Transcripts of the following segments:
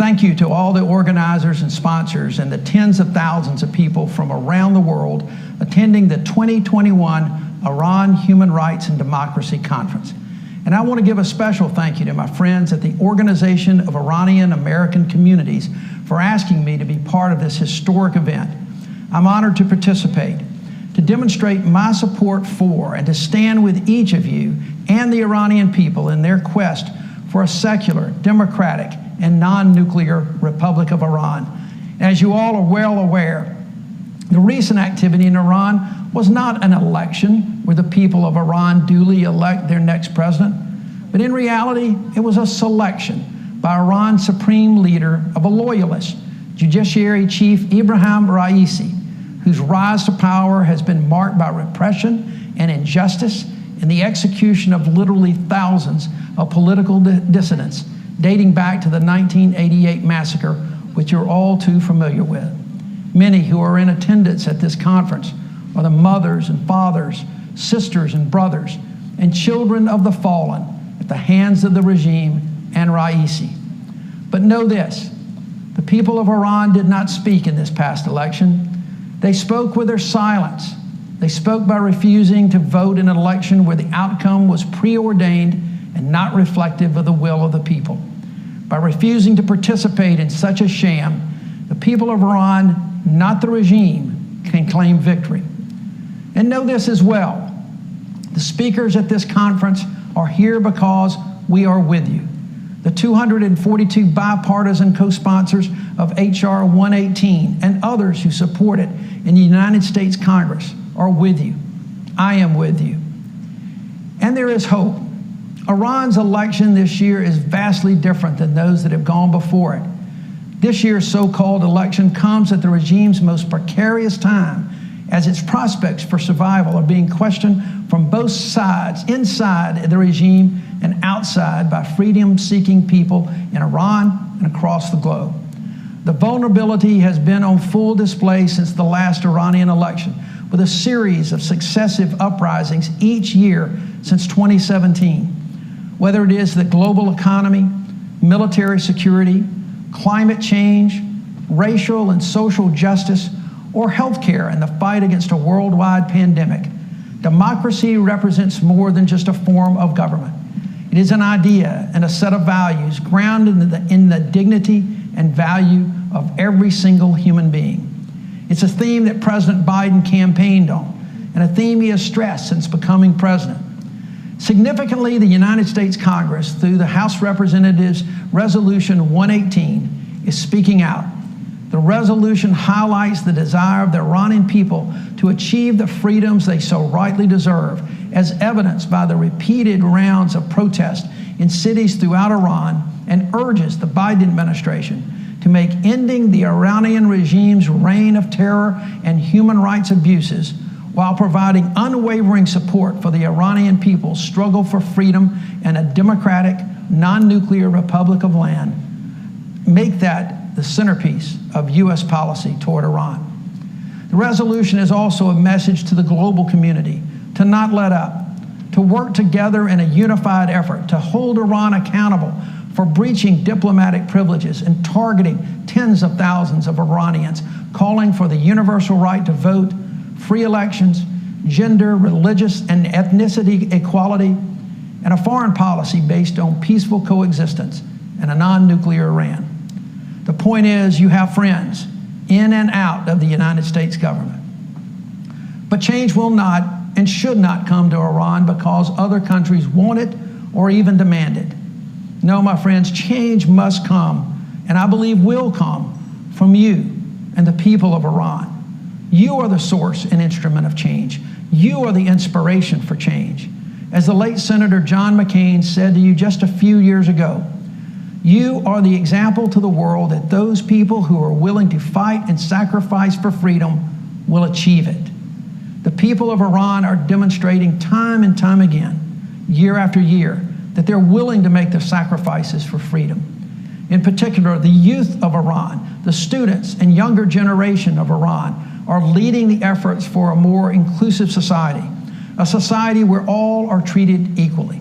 Thank you to all the organizers and sponsors and the tens of thousands of people from around the world attending the 2021 Iran Human Rights and Democracy Conference. And I want to give a special thank you to my friends at the Organization of Iranian American Communities for asking me to be part of this historic event. I'm honored to participate, to demonstrate my support for and to stand with each of you and the Iranian people in their quest for a secular, democratic, and non-nuclear Republic of Iran. As you all are well aware, the recent activity in Iran was not an election where the people of Iran duly elect their next president, but in reality, it was a selection by Iran's supreme leader of a loyalist, Judiciary Chief Ibrahim Raisi, whose rise to power has been marked by repression and injustice and the execution of literally thousands of political dissidents dating back to the 1988 massacre, which you're all too familiar with. Many who are in attendance at this conference are the mothers and fathers, sisters and brothers, and children of the fallen at the hands of the regime and Raisi. But know this, the people of Iran did not speak in this past election. They spoke with their silence. They spoke by refusing to vote in an election where the outcome was preordained and not reflective of the will of the people. By refusing to participate in such a sham, the people of Iran, not the regime, can claim victory. And know this as well, the speakers at this conference are here because we are with you. The 242 bipartisan co-sponsors of H.R. 118 and others who support it in the United States Congress are with you. I am with you. And there is hope. Iran's election this year is vastly different than those that have gone before it. This year's so-called election comes at the regime's most precarious time, as its prospects for survival are being questioned from both sides, inside the regime and outside, by freedom-seeking people in Iran and across the globe. The vulnerability has been on full display since the last Iranian election, with a series of successive uprisings each year since 2017. Whether it is the global economy, military security, climate change, racial and social justice, or healthcare and the fight against a worldwide pandemic, democracy represents more than just a form of government. It is an idea and a set of values grounded in the dignity and value of every single human being. It's a theme that President Biden campaigned on, and a theme he has stressed since becoming president. Significantly, the United States Congress, through the House Representatives Resolution 118, is speaking out. The resolution highlights the desire of the Iranian people to achieve the freedoms they so rightly deserve, as evidenced by the repeated rounds of protest in cities throughout Iran, and urges the Biden administration to make ending the Iranian regime's reign of terror and human rights abuses, while providing unwavering support for the Iranian people's struggle for freedom and a democratic, non-nuclear republic of land, make that the centerpiece of U.S. policy toward Iran. The resolution is also a message to the global community to not let up, to work together in a unified effort to hold Iran accountable for breaching diplomatic privileges and targeting tens of thousands of Iranians, calling for the universal right to vote, free elections, gender, religious, and ethnicity equality, and a foreign policy based on peaceful coexistence and a non-nuclear Iran. The point is, you have friends in and out of the United States government. But change will not and should not come to Iran because other countries want it or even demand it. No, my friends, change must come, and I believe will come, from you and the people of Iran. You are the source and instrument of change. You are the inspiration for change. As the late Senator John McCain said to you just a few years ago, you are the example to the world that those people who are willing to fight and sacrifice for freedom will achieve it. The people of Iran are demonstrating time and time again, year after year, that they're willing to make the sacrifices for freedom. In particular, the youth of Iran, the students and younger generation of Iran, are leading the efforts for a more inclusive society, a society where all are treated equally,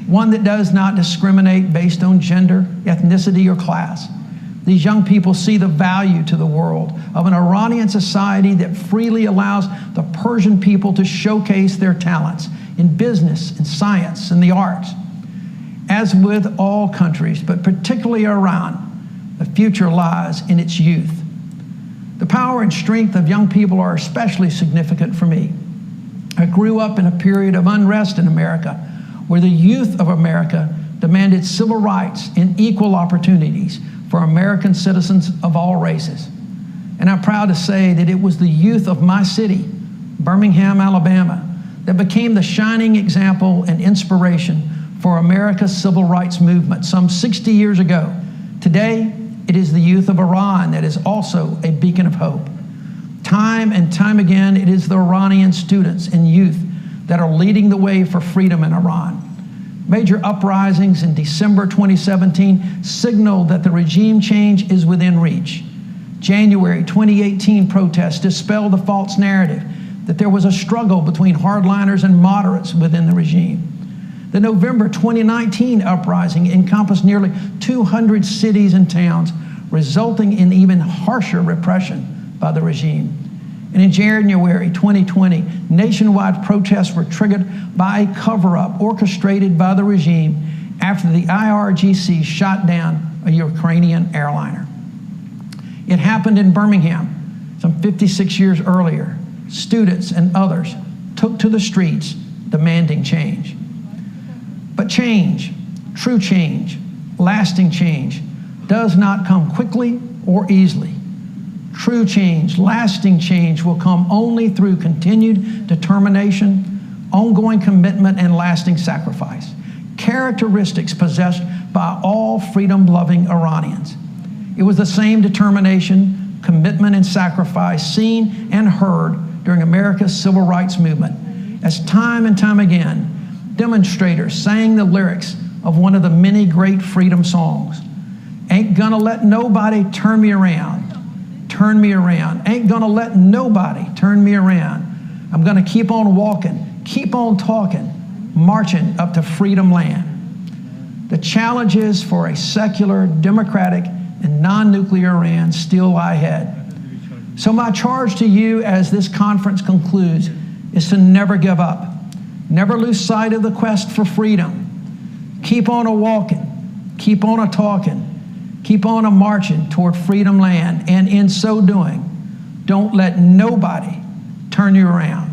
one that does not discriminate based on gender, ethnicity, or class, These young people see the value to the world of an Iranian society that freely allows the Persian people to showcase their talents in business, in science, in the arts. As with all countries, but particularly Iran, the future lies in its youth. The power and strength of young people are especially significant for me. I grew up in a period of unrest in America, where the youth of America demanded civil rights and equal opportunities for American citizens of all races. And I'm proud to say that it was the youth of my city, Birmingham, Alabama, that became the shining example and inspiration for America's civil rights movement some 60 years ago. Today, it is the youth of Iran that is also a beacon of hope. Time and time again, it is the Iranian students and youth that are leading the way for freedom in Iran. Major uprisings in December 2017 signaled that the regime change is within reach. January 2018 protests dispelled the false narrative that there was a struggle between hardliners and moderates within the regime. The November 2019 uprising encompassed nearly 200 cities and towns, resulting in even harsher repression by the regime. And in January 2020, nationwide protests were triggered by a cover-up orchestrated by the regime after the IRGC shot down a Ukrainian airliner. It happened in Birmingham some 56 years earlier. Students and others took to the streets demanding change. But change, true change, lasting change, does not come quickly or easily. True change, lasting change will come only through continued determination, ongoing commitment, and lasting sacrifice, characteristics possessed by all freedom-loving Iranians. It was the same determination, commitment, and sacrifice seen and heard during America's civil rights movement, as time and time again, demonstrators sang the lyrics of one of the many great freedom songs. Ain't gonna let nobody turn me around. Turn me around. Ain't gonna let nobody turn me around. I'm gonna keep on walking, keep on talking, marching up to freedom land. The challenges for a secular, democratic, and non-nuclear Iran still lie ahead. So my charge to you as this conference concludes is to never give up. Never lose sight of the quest for freedom. Keep on a walking, keep on a talking, keep on a marching toward freedom land, and in so doing, don't let nobody turn you around.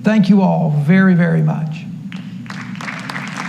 Thank you all very, very much.